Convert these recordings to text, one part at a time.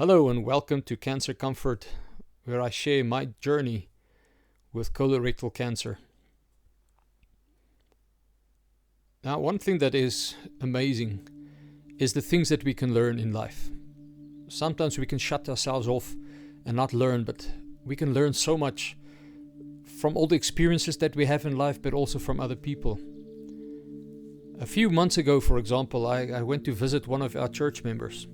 Hello and welcome to Cancer Comfort, where I share my journey with colorectal cancer. Now, one thing that is amazing is the things that we can learn in life. Sometimes we can shut ourselves off and not learn, but we can learn so much from all the experiences that we have in life, but also from other people. A few months ago, for example, I went to visit one of our church members.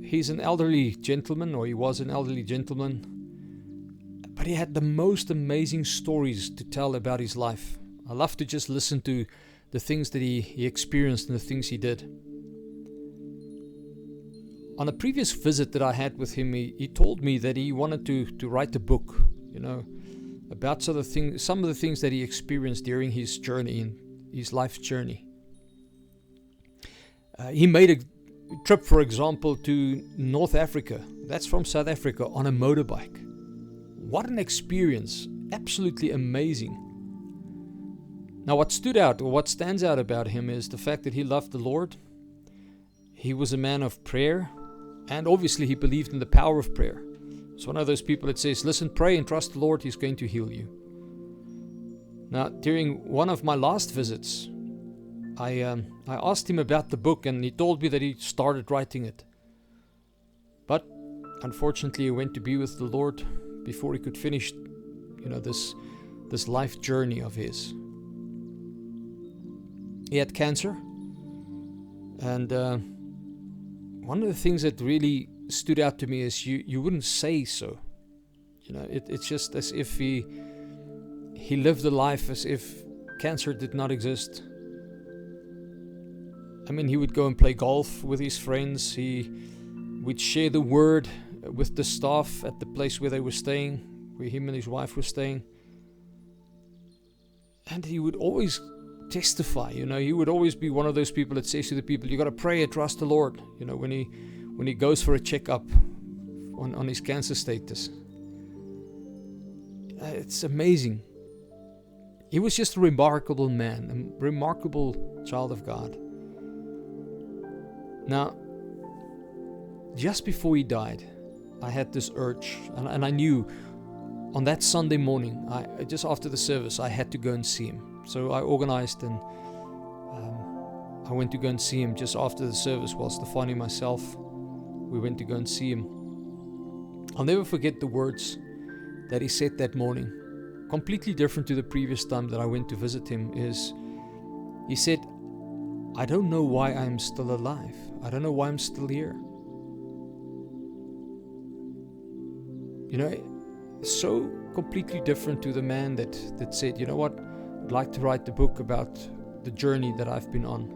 He's an elderly gentleman, or he was an elderly gentleman, but he had the most amazing stories to tell about his life. I love to just listen to the things that he experienced and the things he did. On a previous visit that I had with him, he told me that he wanted to write a book, about some of the things that he experienced during his journey, in his life's journey. He made a trip, for example, to North Africa. That's from South Africa, on a motorbike. What an experience. Absolutely amazing. Now, what stands out about him is the fact that he loved the Lord. He was a man of prayer, and obviously he believed in the power of prayer. It's one of those people that says, listen, pray and trust the Lord, He's going to heal you. Now, during one of my last visits, I asked him about the book, and he told me that he started writing it. But unfortunately, he went to be with the Lord before he could finish, this life journey of his. He had cancer, and one of the things that really stood out to me is you wouldn't say so. It's just as if he lived a life as if cancer did not exist. I mean, he would go and play golf with his friends. He would share the word with the staff at the place where they were staying, where him and his wife were staying. And he would always testify, he would always be one of those people that says to the people, you got to pray and trust the Lord, when he goes for a checkup on his cancer status. It's amazing. He was just a remarkable man, a remarkable child of God. Now, just before he died, I had this urge, and I knew on that Sunday morning, just after the service, I had to go and see him. So I organized, and I went to go and see him just after the service. While Stefani and myself, we went to go and see him. I'll never forget the words that he said that morning. Completely different to the previous time that I went to visit him. He said, I don't know why I'm still alive. I don't know why I'm still here. So completely different to the man that said, you know what, I'd like to write the book about the journey that I've been on.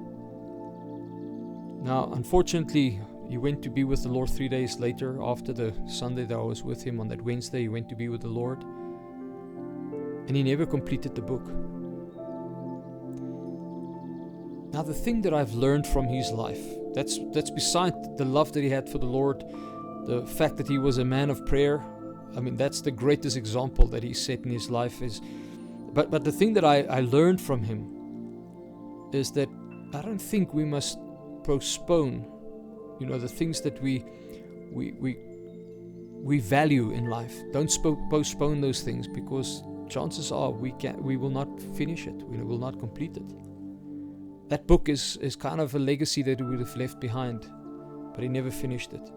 Now, unfortunately, he went to be with the Lord 3 days later. After the Sunday that I was with him, on that Wednesday, he went to be with the Lord. And he never completed the book. Now, the thing that I've learned from his life, that's beside the love that he had for the Lord, the fact that he was a man of prayer. I mean, that's the greatest example that he set in his life. But the thing that I learned from him is that I don't think we must postpone, the things that we value in life. Don't postpone those things, because chances are we will not finish it. We will not complete it. That book is kind of a legacy that he would have left behind, but he never finished it.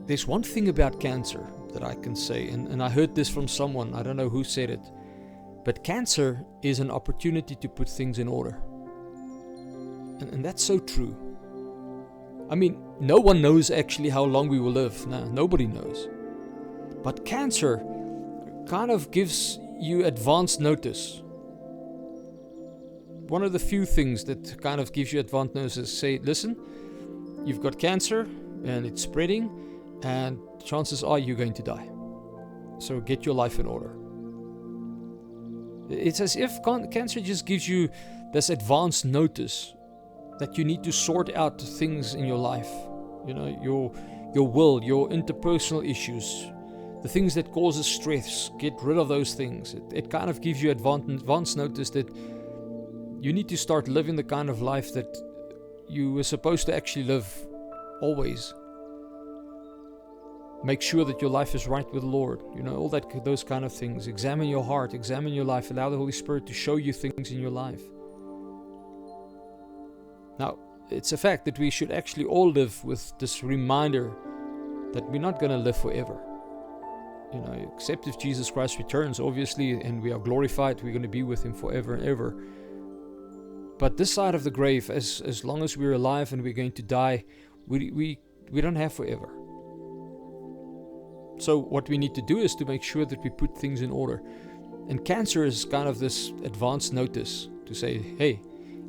There's one thing about cancer that I can say, and I heard this from someone, I don't know who said it, but cancer is an opportunity to put things in order. And that's so true. I mean, no one knows actually how long we will live. No, nobody knows. But cancer kind of gives you advance notice. One of the few things that kind of gives you advance notice is say, listen, you've got cancer and it's spreading, and chances are you're going to die. So get your life in order. It's as if cancer just gives you this advance notice that you need to sort out things in your life. Your will, your interpersonal issues, the things that causes stress, get rid of those things. It kind of gives you advance notice that you need to start living the kind of life that you were supposed to actually live always. Make sure that your life is right with the Lord. All those kind of things. Examine your heart, examine your life. Allow the Holy Spirit to show you things in your life. Now, it's a fact that we should actually all live with this reminder that we're not going to live forever. Except if Jesus Christ returns, obviously, and we are glorified, we're going to be with Him forever and ever. But this side of the grave, as long as we're alive and we're going to die, we don't have forever. So what we need to do is to make sure that we put things in order. And cancer is kind of this advance notice to say, hey,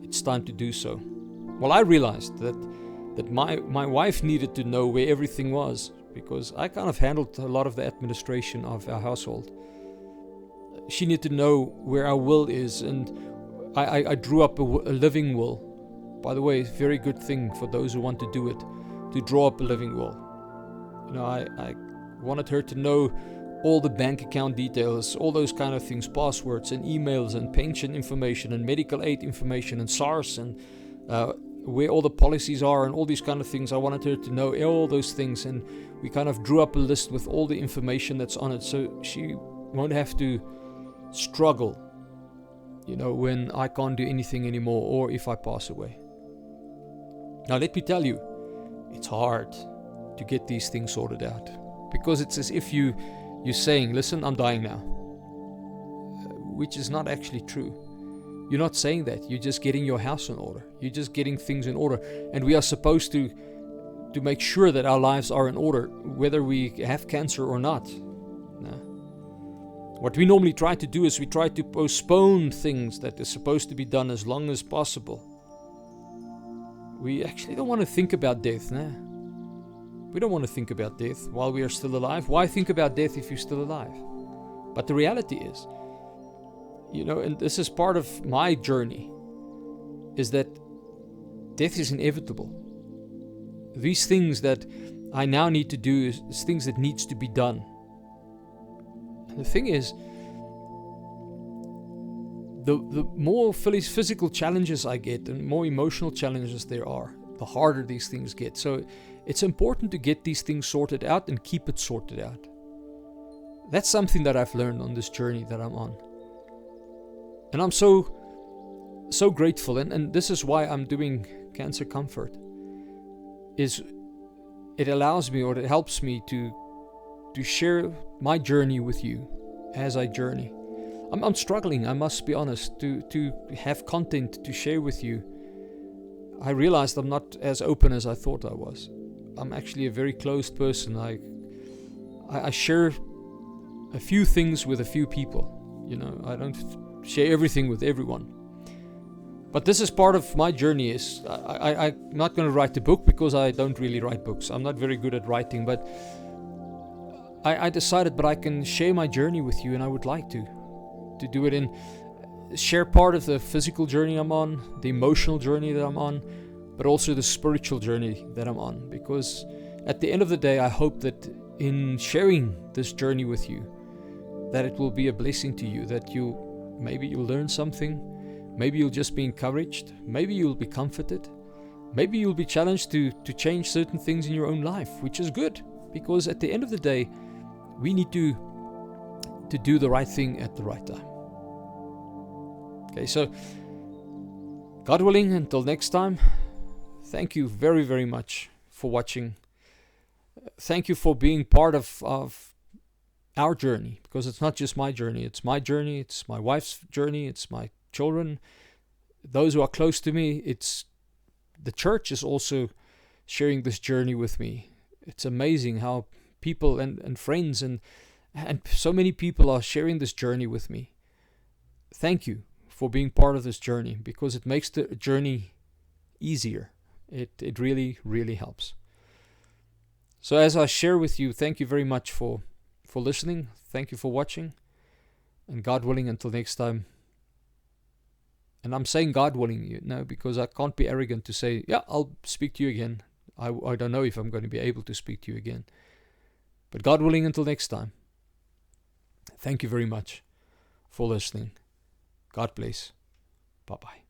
it's time to do so. Well, I realized that my wife needed to know where everything was, because I kind of handled a lot of the administration of our household. She needed to know where our will is, and I drew up a living will. By the way, very good thing for those who want to do it, to draw up a living will. I wanted her to know all the bank account details, all those kind of things, passwords and emails and pension information and medical aid information and SARS and where all the policies are and all these kind of things. I wanted her to know all those things, and we kind of drew up a list with all the information that's on it, so she won't have to struggle, when I can't do anything anymore or if I pass away. Now let me tell you, it's hard to get these things sorted out, because it's as if you're saying, listen, I'm dying now, which is not actually true. You're not saying that. You're just getting your house in order. You're just getting things in order. And we are supposed to make sure that our lives are in order, whether we have cancer or not. No. What we normally try to do is we try to postpone things that are supposed to be done as long as possible. We actually don't want to think about death. No. We don't want to think about death while we are still alive. Why think about death if you're still alive? But the reality is, and this is part of my journey, is that death is inevitable. These things that I now need to do is things that needs to be done. And the thing is, the more physical challenges I get and more emotional challenges there are, the harder these things get. So it's important to get these things sorted out and keep it sorted out. That's something that I've learned on this journey that I'm on. And I'm so grateful, and this is why I'm doing Cancer Comfort, is it allows me, or it helps me to share my journey with you as I journey. I'm struggling, I must be honest, to have content to share with you. I realized I'm not as open as I thought I was. I'm actually a very closed person. I share a few things with a few people. I don't share everything with everyone. But this is part of my journey. I'm not going to write a book because I don't really write books. I'm not very good at writing, but I decided, but I can share my journey with you, and I would like to do it in share part of the physical journey I'm on, the emotional journey that I'm on, but also the spiritual journey that I'm on. Because at the end of the day, I hope that in sharing this journey with you, that it will be a blessing to you, that maybe you'll learn something, maybe you'll just be encouraged, maybe you'll be comforted, maybe you'll be challenged to change certain things in your own life, which is good, because at the end of the day, we need to do the right thing at the right time. Okay, so God willing, until next time, thank you very, very much for watching. Thank you for being part of our journey, because it's not just my journey, it's my journey, it's my wife's journey, it's my children, those who are close to me. It's the church is also sharing this journey with me. It's amazing how people and friends and so many people are sharing this journey with me. Thank you for being part of this journey, because it makes the journey easier. It really, really helps. So as I share with you, thank you very much for listening. Thank you for watching. And God willing, until next time. And I'm saying God willing, because I can't be arrogant to say, yeah, I'll speak to you again. I don't know if I'm going to be able to speak to you again. But God willing, until next time. Thank you very much for listening. God bless. Bye-bye.